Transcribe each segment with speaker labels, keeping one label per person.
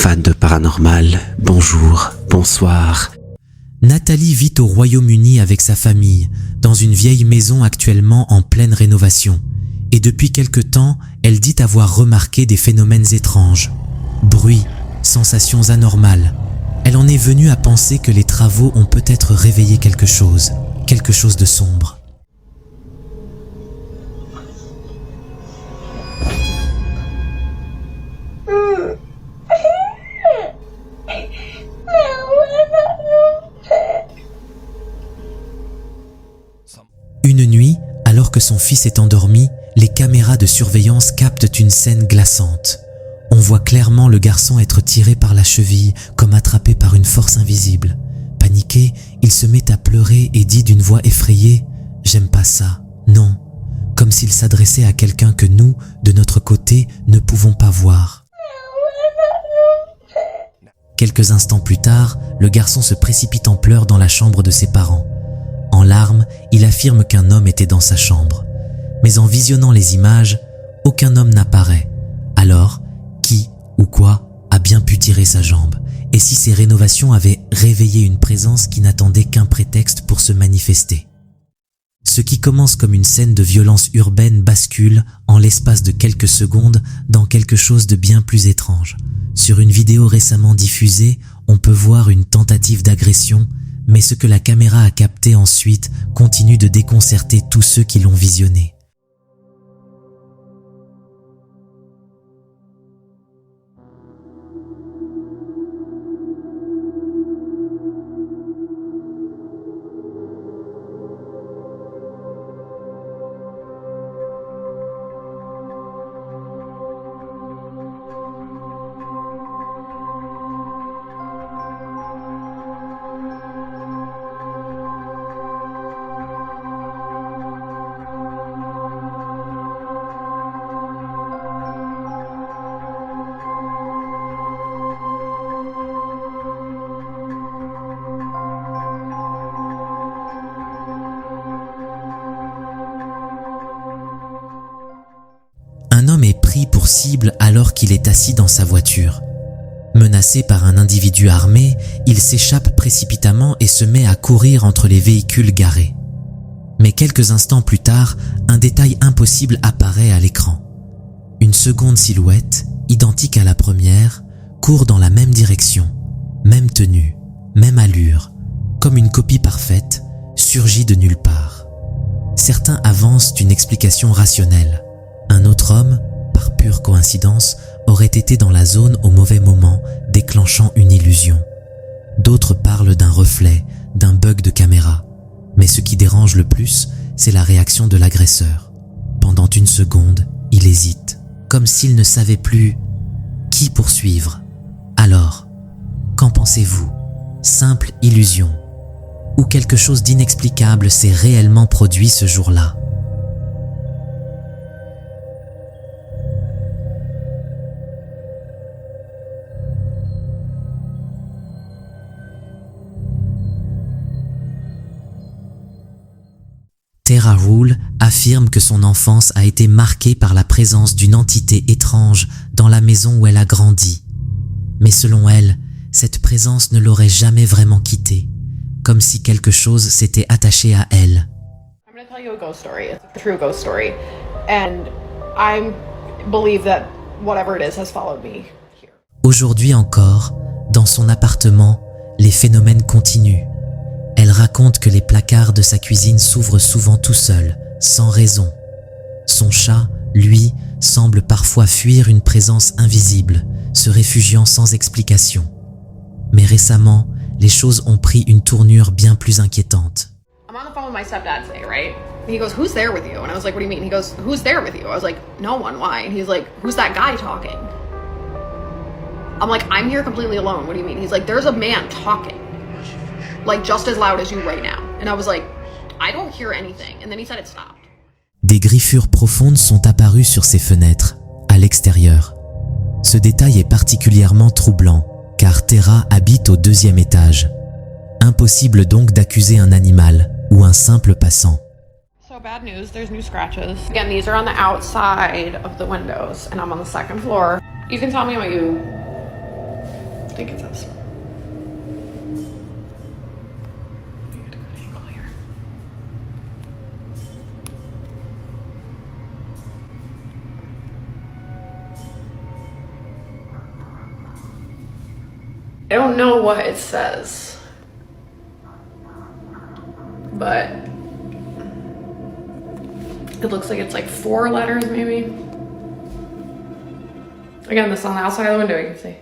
Speaker 1: fans de paranormal, bonjour, bonsoir.
Speaker 2: Nathalie vit au Royaume-Uni avec sa famille, dans une vieille maison actuellement en pleine rénovation. Et depuis quelque temps, elle dit avoir remarqué des phénomènes étranges. Bruits, sensations anormales. Elle en est venue à penser que les travaux ont peut-être réveillé quelque chose de sombre. Une nuit, alors que son fils est endormi, les caméras de surveillance captent une scène glaçante. On voit clairement le garçon être tiré par la cheville, comme attrapé par une force invisible. Paniqué, il se met à pleurer et dit d'une voix effrayée « J'aime pas ça, non », comme s'il s'adressait à quelqu'un que nous, de notre côté, ne pouvons pas voir. Quelques instants plus tard, le garçon se précipite en pleurs dans la chambre de ses parents. En larmes, il affirme qu'un homme était dans sa chambre. Mais en visionnant les images, aucun homme n'apparaît. Alors, qui ou quoi a bien pu tirer sa jambe? Et si ces rénovations avaient réveillé une présence qui n'attendait qu'un prétexte pour se manifester? Ce qui commence comme une scène de violence urbaine bascule, en l'espace de quelques secondes, dans quelque chose de bien plus étrange. Sur une vidéo récemment diffusée, on peut voir une tentative d'agression, mais ce que la caméra a capté ensuite continue de déconcerter tous ceux qui l'ont visionné. Un homme est pris pour cible alors qu'il est assis dans sa voiture. Menacé par un individu armé, il s'échappe précipitamment et se met à courir entre les véhicules garés. Mais quelques instants plus tard, un détail impossible apparaît à l'écran. Une seconde silhouette, identique à la première, court dans la même direction, même tenue, même allure, comme une copie parfaite, surgit de nulle part. Certains avancent une explication rationnelle. Un autre homme, par pure coïncidence, aurait été dans la zone au mauvais moment, déclenchant une illusion. D'autres parlent d'un reflet, d'un bug de caméra. Mais ce qui dérange le plus, c'est la réaction de l'agresseur. Pendant une seconde, il hésite, comme s'il ne savait plus qui poursuivre. Alors, qu'en pensez-vous? Simple illusion? Ou quelque chose d'inexplicable s'est réellement produit ce jour-là? Tara Rule affirme que son enfance a été marquée par la présence d'une entité étrange dans la maison où elle a grandi. Mais selon elle, cette présence ne l'aurait jamais vraiment quittée, comme si quelque chose s'était attaché à elle.
Speaker 3: I'm going to tell you a ghost story. It's a true ghost story. And I believe that whatever it is has followed me here.
Speaker 2: Aujourd'hui encore, dans son appartement, les phénomènes continuent. Elle raconte que les placards de sa cuisine s'ouvrent souvent tout seuls, sans raison. Son chat, lui, semble parfois fuir une présence invisible, se réfugiant sans explication. Mais récemment, les choses ont pris une tournure bien plus inquiétante.
Speaker 3: I'm on the phone with my stepdad today, right? He goes, "Who's there with you?" And I was like, "What do you mean?" He goes, "Who's there with you?" I was like, "No one, why?" And he's like, "Who's that guy talking?" I'm like, "I'm here completely alone. What do you mean?" He's like, "There's a man talking. Like just as loud as you right now." And I was like, "I don't hear anything." And then he said it stopped.
Speaker 2: Des griffures profondes sont apparues sur ses fenêtres, à l'extérieur. Ce détail est particulièrement troublant, car Tara habite au 2e étage. Impossible donc d'accuser un animal ou un simple passant.
Speaker 3: So bad news, there's new scratches. Again, these are on the outside of the windows, and I'm on the 2nd floor. You can tell me what you think it says. Let me get a good angle here. I don't know what it says, but it looks like it's like 4 letters maybe. Again, this is on the outside of the window, you can see.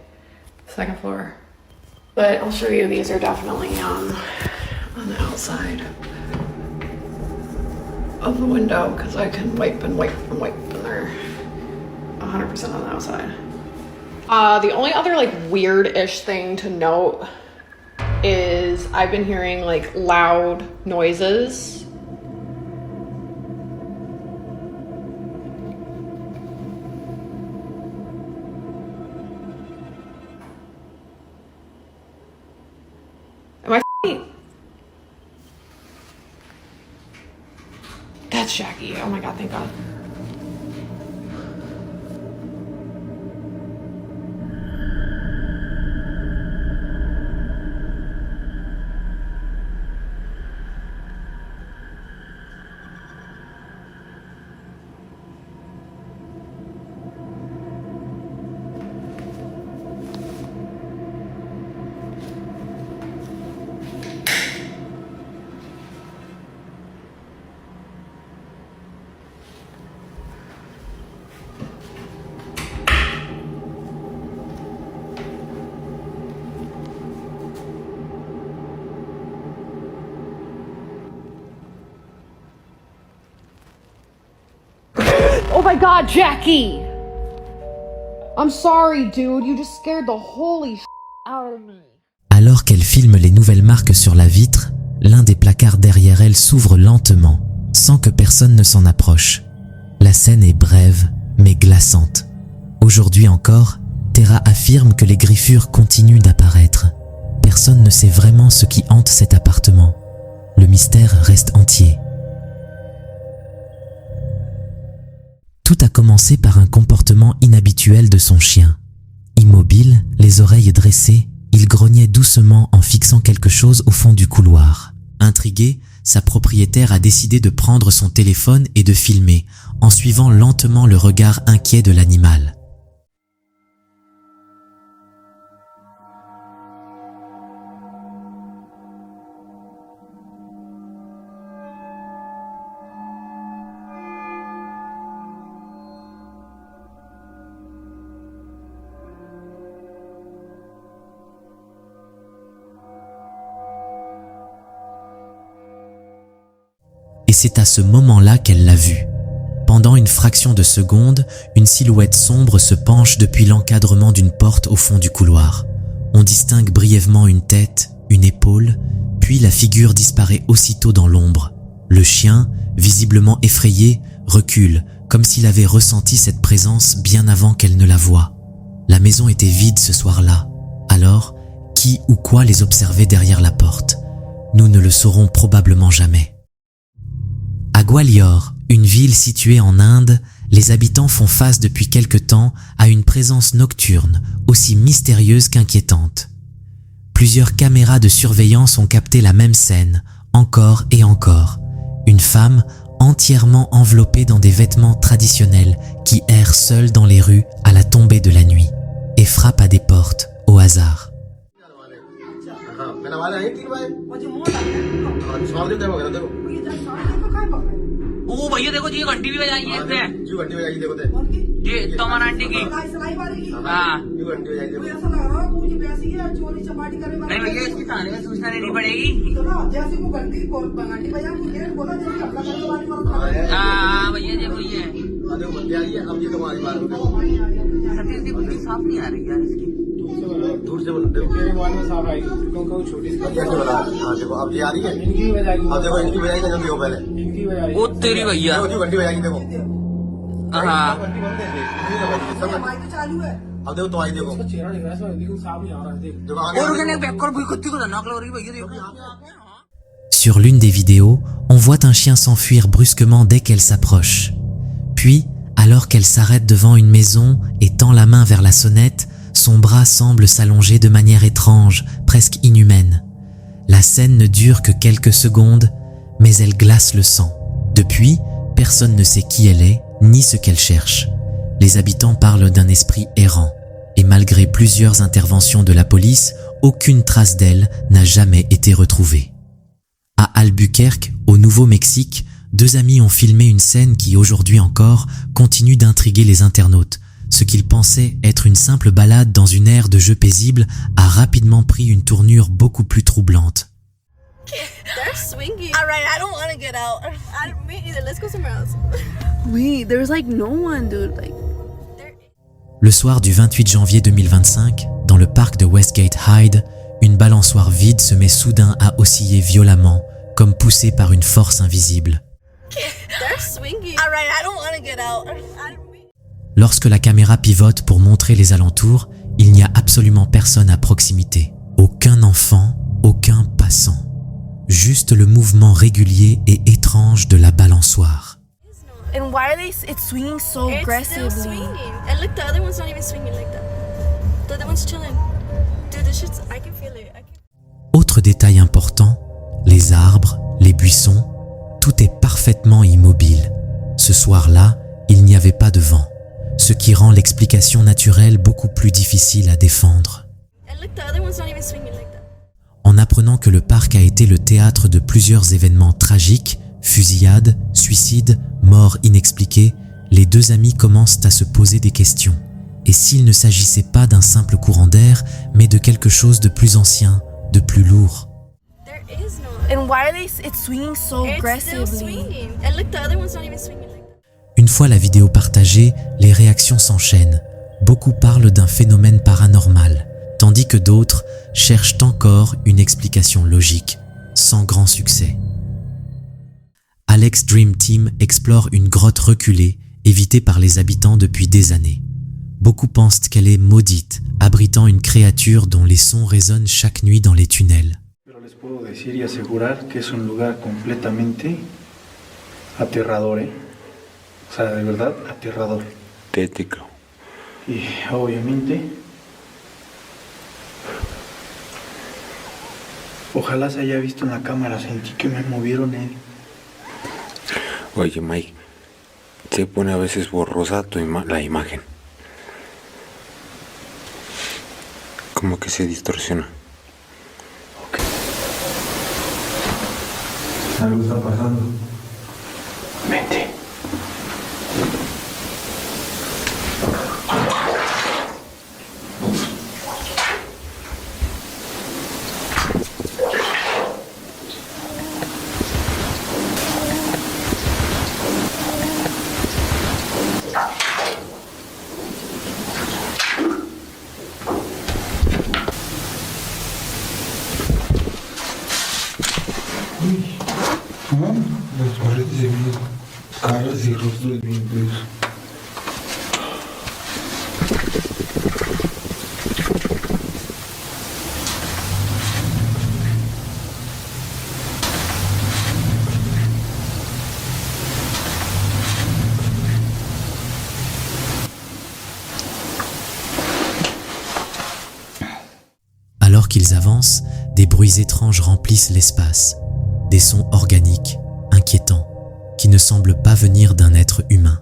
Speaker 3: 2nd floor. But I'll show you, these are definitely on the outside of the window because I can wipe and they're 100% on the outside. The only other like weird-ish thing to note is I've been hearing like loud noises. Am I f***ing? That's Jackie. Oh my god, thank god. Oh my god, Jackie! I'm sorry, dude. You just scared the holy out of me.
Speaker 2: Alors qu'elle filme les nouvelles marques sur la vitre, l'un des placards derrière elle s'ouvre lentement, sans que personne ne s'en approche. La scène est brève, mais glaçante. Aujourd'hui encore, Tara affirme que les griffures continuent d'apparaître. Personne ne sait vraiment ce qui hante cet appartement. Le mystère reste entier. Tout a commencé par un comportement inhabituel de son chien. Immobile, les oreilles dressées, il grognait doucement en fixant quelque chose au fond du couloir. Intriguée, sa propriétaire a décidé de prendre son téléphone et de filmer, en suivant lentement le regard inquiet de l'animal. Et c'est à ce moment-là qu'elle l'a vu. Pendant une fraction de seconde, une silhouette sombre se penche depuis l'encadrement d'une porte au fond du couloir. On distingue brièvement une tête, une épaule, puis la figure disparaît aussitôt dans l'ombre. Le chien, visiblement effrayé, recule, comme s'il avait ressenti cette présence bien avant qu'elle ne la voie. La maison était vide ce soir-là. Alors, qui ou quoi les observait derrière la porte? Nous ne le saurons probablement jamais. À Gwalior, une ville située en Inde, les habitants font face depuis quelque temps à une présence nocturne, aussi mystérieuse qu'inquiétante. Plusieurs caméras de surveillance ont capté la même scène, encore et encore. Une femme entièrement enveloppée dans des vêtements traditionnels qui erre seule dans les rues à la tombée de la nuit et frappe à des portes au hasard.
Speaker 4: ओ भैया देखो जी घंटी भी बजाई है इससे
Speaker 5: क्यों घंटी बजाई देखो ते
Speaker 4: ये तमन आंटी की हाँ
Speaker 5: क्यों घंटी बजाई देखो
Speaker 4: नहीं भैया इसकी थाने में सूचना देनी पड़ेगी हाँ भैया देखो ये
Speaker 5: देखो बंदे आई है अब ये तुम्हारी बात
Speaker 4: सतीश की बुद्धि साफ नहीं आ रही यार इसकी
Speaker 5: दूर से बोलो देखो
Speaker 6: मेरे मोबाइल में साफ आएगी क्योंकि वो छोटी सी
Speaker 5: कैसे बता हाँ देखो अब ये आ रही है
Speaker 6: इनकी भी बजाएगी
Speaker 5: अब देखो इनकी बजाई जल्दी हो पहले
Speaker 6: इनकी बजाएगी
Speaker 4: ओ तेरी भैया
Speaker 5: देखो घंटी बजाई देखो
Speaker 4: हाँ
Speaker 5: घंटी बंद है अब देखो तो आई देखो
Speaker 6: उसका चेहरा दिख रहा है इसमें लेकिन साफ नहीं आ रहा है देख
Speaker 5: देखो आगे
Speaker 4: और उसने बैककर भी कुत्ती को धनक लग रही भैया देखो
Speaker 2: Sur l'une des vidéos, on voit un chien s'enfuir brusquement dès qu'elle s'approche. Puis, alors qu'elle s'arrête devant une maison et tend la main vers la sonnette, Son bras semble s'allonger de manière étrange, presque inhumaine. La scène ne dure que quelques secondes, mais elle glace le sang. Depuis, personne ne sait qui elle est, ni ce qu'elle cherche. Les habitants parlent d'un esprit errant, et malgré plusieurs interventions de la police, aucune trace d'elle n'a jamais été retrouvée. À Albuquerque, au Nouveau-Mexique, 2 amis ont filmé une scène qui, aujourd'hui encore, continue d'intriguer les internautes. Ce qu'ils pensaient être une simple balade dans une aire de jeu paisible a rapidement pris une tournure beaucoup plus troublante.
Speaker 7: They're swinging. All right, I don't want to get out. Me either. Let's go somewhere else. Wait, there's like no one, dude. Like.
Speaker 2: Le soir du 28 janvier 2025, dans le parc de Westgate Hyde, une balançoire vide se met soudain à osciller violemment, comme poussée par une force invisible.
Speaker 7: They're swinging. All right, I don't want to get out.
Speaker 2: Lorsque la caméra pivote pour montrer les alentours, il n'y a absolument personne à proximité. Aucun enfant, aucun passant. Juste le mouvement régulier et étrange de la balançoire.
Speaker 7: And why are it's swinging so aggressively? It's still swinging. And look, the other one's not even swinging like that. The other one's chilling. Dude, this shit's, I can feel it.
Speaker 2: Autre détail important, les arbres, les buissons, tout est parfaitement immobile. Ce soir-là, il n'y avait pas de vent, ce qui rend l'explication naturelle beaucoup plus difficile à défendre.
Speaker 7: And look, the other one's not even swinging like that.
Speaker 2: En apprenant que le parc a été le théâtre de plusieurs événements tragiques, fusillades, suicides, morts inexpliquées, les 2 amis commencent à se poser des questions. Et s'il ne s'agissait pas d'un simple courant d'air, mais de quelque chose de plus ancien, de plus lourd.
Speaker 7: There is no. And why are it's swinging so aggressively? It's still swinging. And look, the other one's not even swinging like that.
Speaker 2: Une fois la vidéo partagée, les réactions s'enchaînent. Beaucoup parlent d'un phénomène paranormal, tandis que d'autres cherchent encore une explication logique, sans grand succès. Alex Dream Team explore une grotte reculée, évitée par les habitants depuis des années. Beaucoup pensent qu'elle est maudite, abritant une créature dont les sons résonnent chaque nuit dans les tunnels.
Speaker 8: Pero les puedo decir y asegurar que es un lugar completamente aterrador, O sea, de verdad, aterrador.
Speaker 9: Tétrico.
Speaker 8: Y obviamente, ojalá se haya visto en la cámara, sentí que me movieron,
Speaker 9: Oye, Mike, se pone a veces borrosa la imagen. Como que se distorsiona.
Speaker 8: Ok. Algo está pasando. Vente. Las paredes se ven caras y rostros bien feos.
Speaker 2: Alors qu'ils avancent, des bruits étranges remplissent l'espace. Des sons organiques, inquiétants, qui ne semblent pas venir d'un être humain.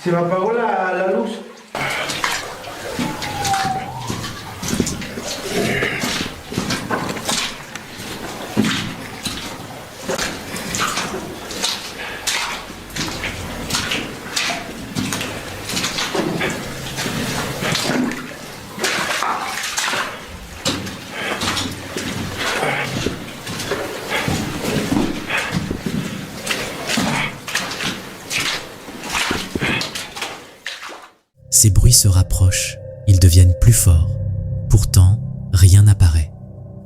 Speaker 8: Se me apagó la luz.
Speaker 2: bruits se rapprochent, ils deviennent plus forts. Pourtant, rien n'apparaît.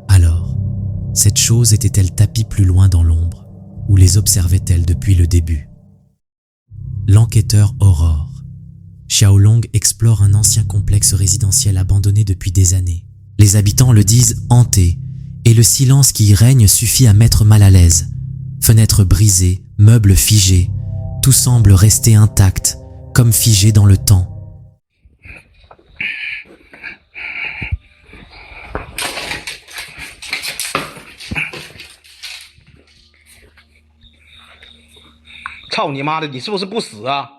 Speaker 2: Alors, cette chose était-elle tapie plus loin dans l'ombre, ou les observait-elle depuis le début? L'enquêteur Aurore. Xiaolong explore un ancien complexe résidentiel abandonné depuis des années. Les habitants le disent hanté, et le silence qui y règne suffit à mettre mal à l'aise. Fenêtres brisées, meubles figés, tout semble rester intact, comme figé dans le temps.
Speaker 10: « 操你妈的，你是不是不死啊？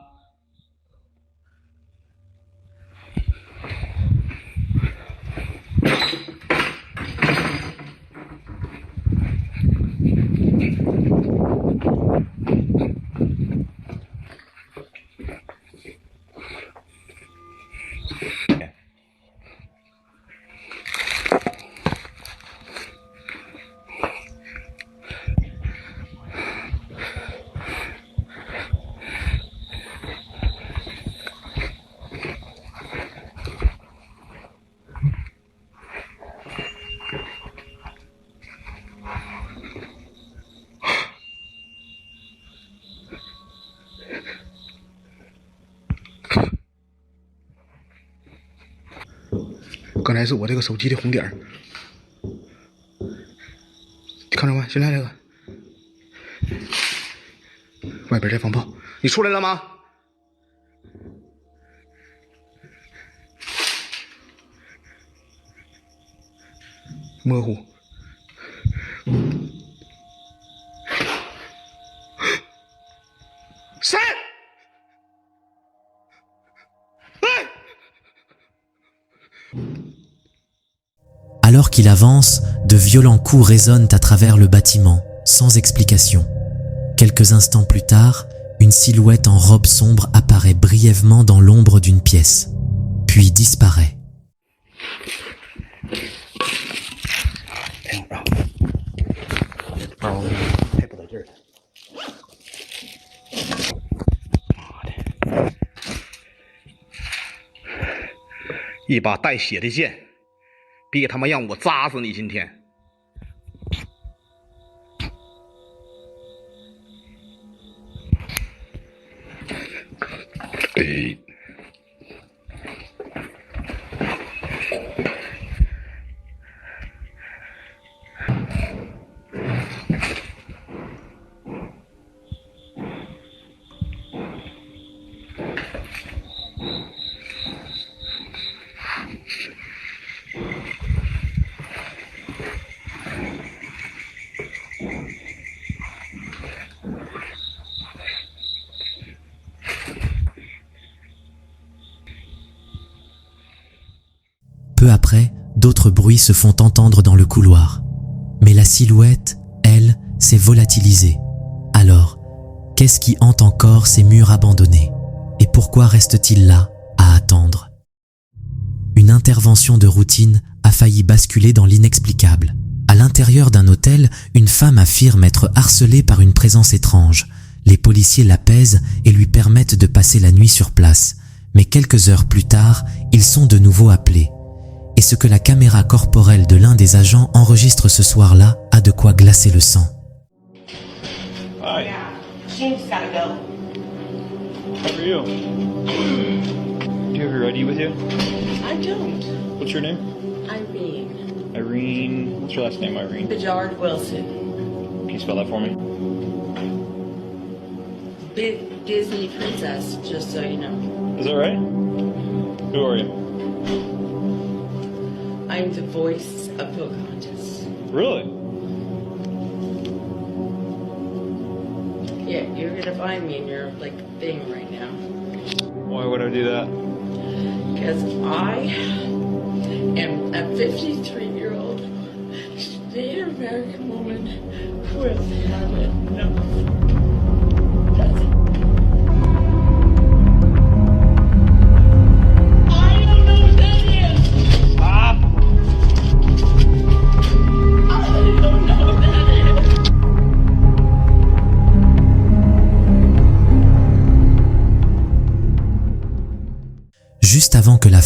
Speaker 10: 刚才是我这个手机的红点儿，看着吗？现在这个外边在放炮，你出来了吗？模糊。谁？
Speaker 2: Alors qu'il avance, de violents coups résonnent à travers le bâtiment, sans explication. Quelques instants plus tard, une silhouette en robe sombre apparaît brièvement dans l'ombre d'une pièce, puis disparaît.
Speaker 10: « 一把带血的剑，别他妈让我扎死你！今天。
Speaker 2: Peu après, d'autres bruits se font entendre dans le couloir. Mais la silhouette, elle, s'est volatilisée. Alors, qu'est-ce qui hante encore ces murs abandonnés? Et pourquoi reste-t-il là, à attendre? Une intervention de routine a failli basculer dans l'inexplicable. À l'intérieur d'un hôtel, une femme affirme être harcelée par une présence étrange. Les policiers l'apaisent et lui permettent de passer la nuit sur place. Mais quelques heures plus tard, ils sont de nouveau appelés. Et ce que la caméra corporelle de l'un des agents enregistre ce soir-là a de quoi glacer le sang.
Speaker 11: Hi. She's gotta go. How are you? Do you have your ID with you?
Speaker 12: I don't.
Speaker 11: What's your name?
Speaker 12: Irene.
Speaker 11: Irene. What's your last name, Irene?
Speaker 12: Bajard Wilson.
Speaker 11: Can you spell that for me?
Speaker 12: Big Disney princess, just so you know.
Speaker 11: Is that right? Who are you?
Speaker 12: I'm the voice of Pocahontas.
Speaker 11: Really?
Speaker 12: Yeah, you're gonna find me in your thing right now.
Speaker 11: Why would I do that?
Speaker 12: Because I am a 53-year-old Native American woman who has had enough. That's it.
Speaker 2: Juste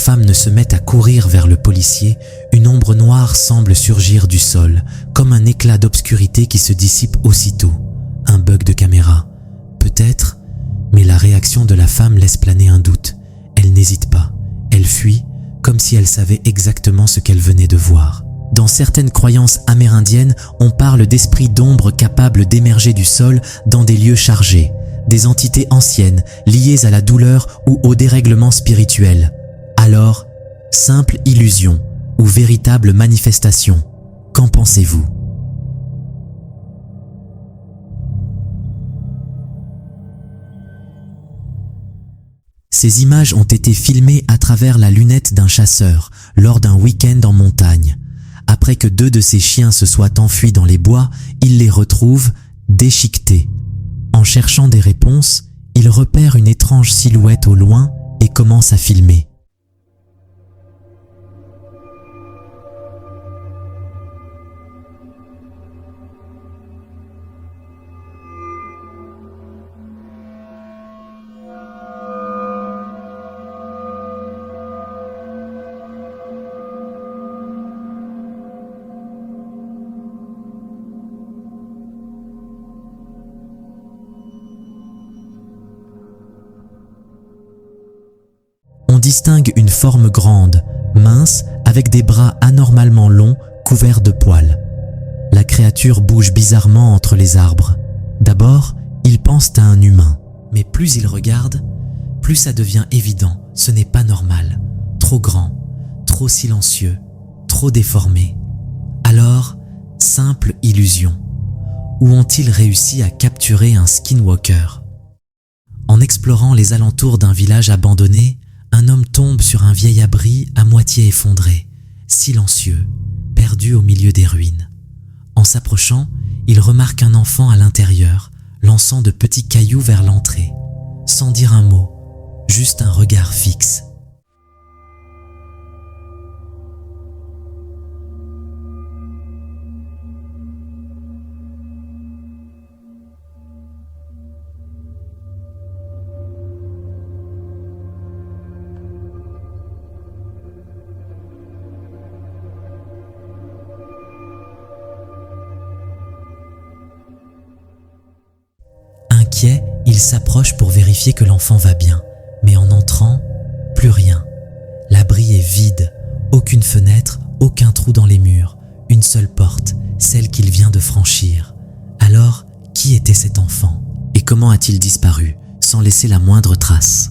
Speaker 2: femme ne se met à courir vers le policier, une ombre noire semble surgir du sol, comme un éclat d'obscurité qui se dissipe aussitôt. Un bug de caméra. Peut-être, mais la réaction de la femme laisse planer un doute. Elle n'hésite pas. Elle fuit, comme si elle savait exactement ce qu'elle venait de voir. Dans certaines croyances amérindiennes, on parle d'esprits d'ombre capables d'émerger du sol dans des lieux chargés, des entités anciennes liées à la douleur ou au dérèglement spirituel. Alors, simple illusion ou véritable manifestation, qu'en pensez-vous ? Ces images ont été filmées à travers la lunette d'un chasseur lors d'un week-end en montagne. Après que 2 de ses chiens se soient enfuis dans les bois, il les retrouve déchiquetés. En cherchant des réponses, il repère une étrange silhouette au loin et commence à filmer. On distingue une forme grande, mince, avec des bras anormalement longs, couverts de poils. La créature bouge bizarrement entre les arbres. D'abord, ils pensent à un humain, mais plus ils regardent, plus ça devient évident, ce n'est pas normal. Trop grand, trop silencieux, trop déformé. Alors, simple illusion. Où ont-ils réussi à capturer un skinwalker ? En explorant les alentours d'un village abandonné, un homme tombe sur un vieil abri à moitié effondré, silencieux, perdu au milieu des ruines. En s'approchant, il remarque un enfant à l'intérieur, lançant de petits cailloux vers l'entrée, sans dire un mot, juste un regard fixe. Inquiet, il s'approche pour vérifier que l'enfant va bien, mais en entrant, plus rien. L'abri est vide, aucune fenêtre, aucun trou dans les murs, une seule porte, celle qu'il vient de franchir. Alors, qui était cet enfant ? Et comment a-t-il disparu, sans laisser la moindre trace ?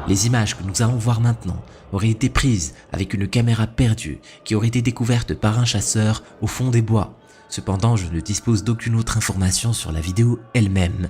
Speaker 1: Les images que nous allons voir maintenant auraient été prises avec une caméra perdue qui aurait été découverte par un chasseur au fond des bois. Cependant, je ne dispose d'aucune autre information sur la vidéo elle-même.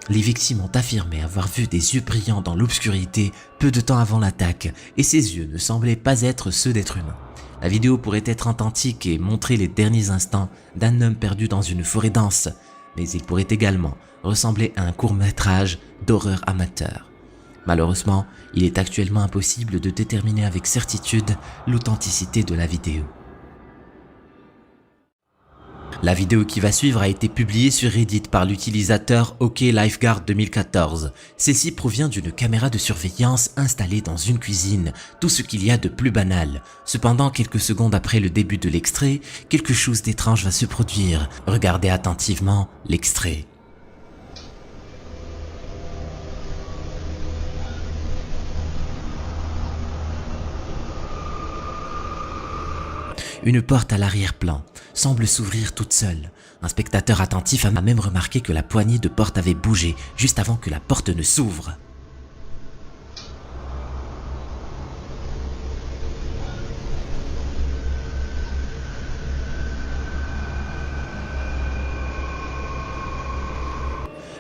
Speaker 1: Les victimes ont affirmé avoir vu des yeux brillants dans l'obscurité peu de temps avant l'attaque, et ces yeux ne semblaient pas être ceux d'êtres humains. La vidéo pourrait être authentique et montrer les derniers instants d'un homme perdu dans une forêt dense, mais il pourrait également ressembler à un court-métrage d'horreur amateur. Malheureusement, il est actuellement impossible de déterminer avec certitude l'authenticité de la vidéo. La vidéo qui va suivre a été publiée sur Reddit par l'utilisateur OKLifeguard 2014. Celle-ci provient d'une caméra de surveillance installée dans une cuisine, tout ce qu'il y a de plus banal. Cependant, quelques secondes après le début de l'extrait, quelque chose d'étrange va se produire. Regardez attentivement l'extrait. Une porte à l'arrière-plan semble s'ouvrir toute seule. Un spectateur attentif a même remarqué que la poignée de porte avait bougé juste avant que la porte ne s'ouvre.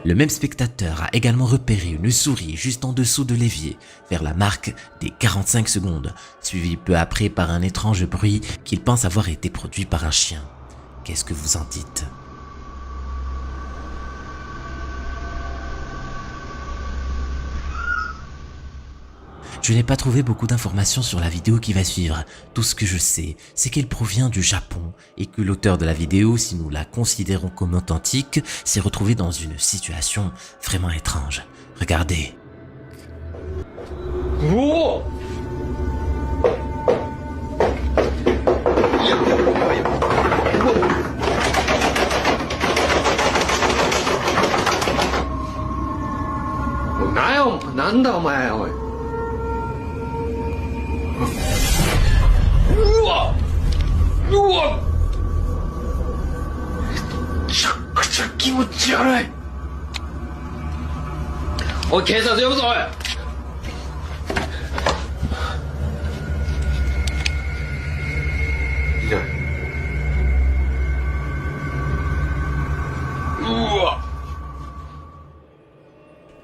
Speaker 1: Le même spectateur a également repéré une souris juste en dessous de l'évier, vers la marque des 45 secondes, suivi peu après par un étrange bruit qu'il pense avoir été produit par un chien. Qu'est-ce que vous en dites ? Je n'ai pas trouvé beaucoup d'informations sur la vidéo qui va suivre. Tout ce que je sais, c'est qu'elle provient du Japon et que l'auteur de la vidéo, si nous la considérons comme authentique, s'est retrouvé dans une situation vraiment étrange. Regardez.
Speaker 11: Oh!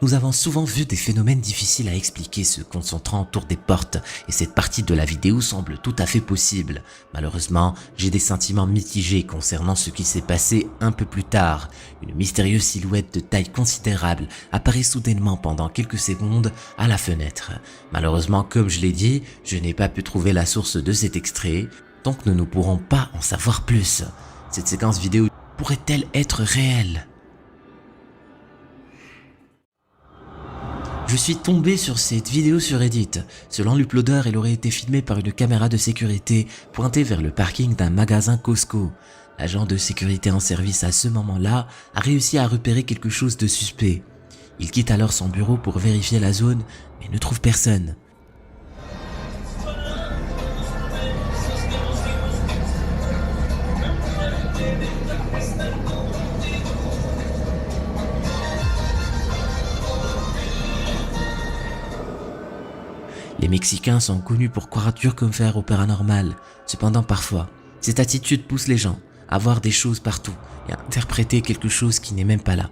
Speaker 1: Nous avons souvent vu des phénomènes difficiles à expliquer se concentrant autour des portes et cette partie de la vidéo semble tout à fait possible. Malheureusement, j'ai des sentiments mitigés concernant ce qui s'est passé un peu plus tard. Une mystérieuse silhouette de taille considérable apparaît soudainement pendant quelques secondes à la fenêtre. Malheureusement, comme je l'ai dit, je n'ai pas pu trouver la source de cet extrait, donc nous ne pourrons pas en savoir plus. Cette séquence vidéo pourrait-elle être réelle ? Je suis tombé sur cette vidéo sur Reddit. Selon l'uploader, elle aurait été filmée par une caméra de sécurité pointée vers le parking d'un magasin Costco. L'agent de sécurité en service à ce moment-là a réussi à repérer quelque chose de suspect. Il quitte alors son bureau pour vérifier la zone, mais ne trouve personne. Les Mexicains sont connus pour croire dur comme fer au paranormal. Cependant, parfois, cette attitude pousse les gens à voir des choses partout et à interpréter quelque chose qui n'est même pas là.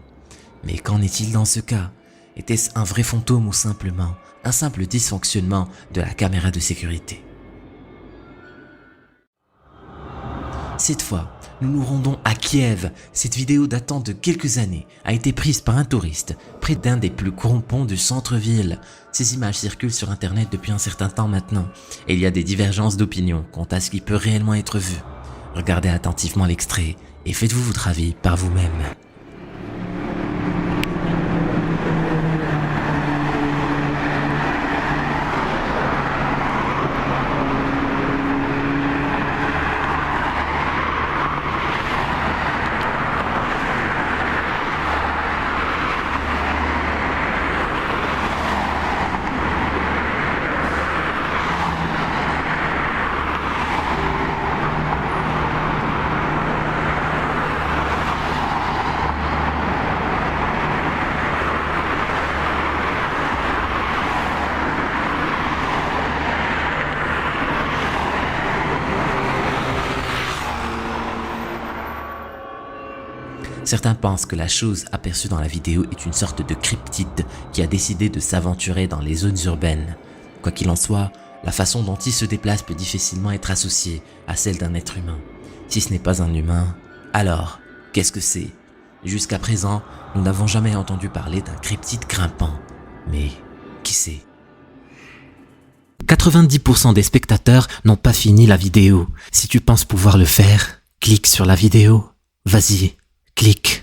Speaker 1: Mais qu'en est-il dans ce cas? Était-ce un vrai fantôme ou simplement un simple dysfonctionnement de la caméra de sécurité? Cette fois, nous nous rendons à Kiev. Cette vidéo datant de quelques années a été prise par un touriste près d'un des plus grands ponts du centre-ville. Ces images circulent sur internet depuis un certain temps maintenant et il y a des divergences d'opinion quant à ce qui peut réellement être vu. Regardez attentivement l'extrait et faites-vous votre avis par vous-même. Certains pensent que la chose aperçue dans la vidéo est une sorte de cryptide qui a décidé de s'aventurer dans les zones urbaines. Quoi qu'il en soit, la façon dont il se déplace peut difficilement être associée à celle d'un être humain. Si ce n'est pas un humain, alors, qu'est-ce que c'est? Jusqu'à présent, nous n'avons jamais entendu parler d'un cryptide grimpant. Mais qui sait?
Speaker 2: 90% des spectateurs n'ont pas fini la vidéo. Si tu penses pouvoir le faire, clique sur la vidéo. Vas-y, clique.